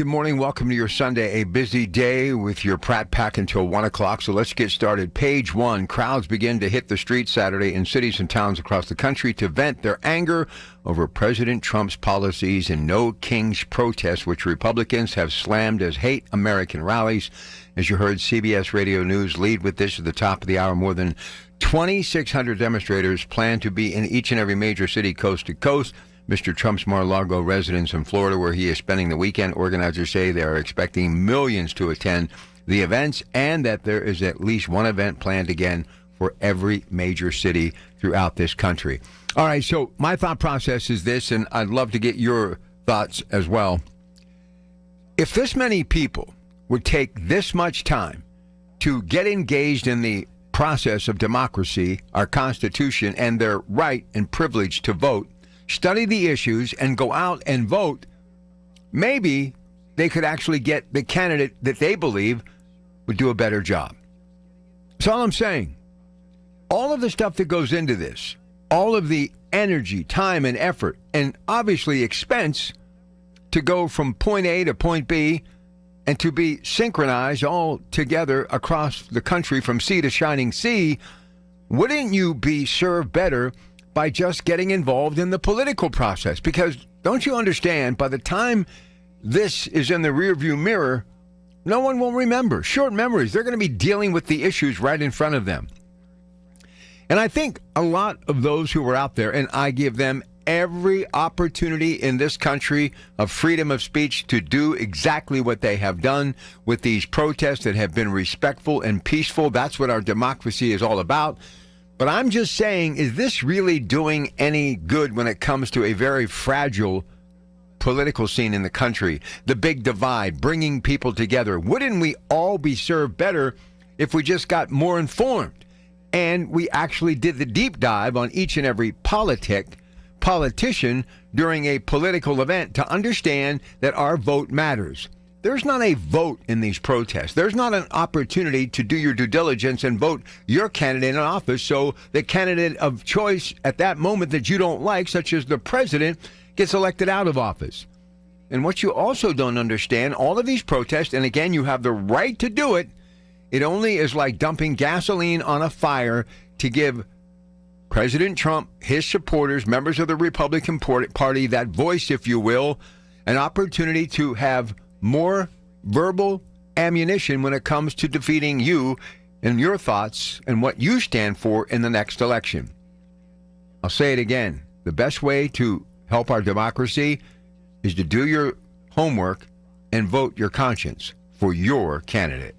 Good morning. Welcome to your Sunday, a busy day with your Pratt Pack until 1 o'clock. So let's get started. Page one, crowds begin to hit the streets Saturday in cities and towns across the country to vent their anger over President Trump's policies and No Kings protests, which Republicans have slammed as hate American rallies. As you heard, CBS Radio News lead with this at the top of the hour. More than 2,600 demonstrators plan to be in each and every major city coast to coast. Mr. Trump's Mar-a-Lago residence in Florida, where he is spending the weekend. Organizers say they are expecting millions to attend the events and that there is at least one event planned again for every major city throughout this country. All right, so my thought process is this, and I'd love to get your thoughts as well. If this many people would take this much time to get engaged in the process of democracy, our Constitution, and their right and privilege to vote, study the issues, and go out and vote, maybe they could actually get the candidate that they believe would do a better job. That's all I'm saying. All of the stuff that goes into this, all of the energy, time, and effort, and obviously expense to go from point A to point B and to be synchronized all together across the country from sea to shining sea, wouldn't you be served better by just getting involved in the political process? Because don't you understand, by the time this is in the rearview mirror, no one will remember. Short memories. They're going to be dealing with the issues right in front of them. And I think a lot of those who are out there, and I give them every opportunity in this country of freedom of speech to do exactly what they have done with these protests that have been respectful and peaceful. That's what our democracy is all about. But I'm just saying, is this really doing any good when it comes to a very fragile political scene in the country? The big divide, bringing people together. Wouldn't we all be served better if we just got more informed and we actually did the deep dive on each and every politician during a political event to understand that our vote matters? There's not a vote in these protests. There's not an opportunity to do your due diligence and vote your candidate in office so the candidate of choice at that moment that you don't like, such as the president, gets elected out of office. And what you also don't understand, all of these protests, and again, you have the right to do it, it only is like dumping gasoline on a fire to give President Trump, his supporters, members of the Republican Party, that voice, if you will, an opportunity to have more verbal ammunition when it comes to defeating you and your thoughts and what you stand for in the next election. I'll say it again. The best way to help our democracy is to do your homework and vote your conscience for your candidate.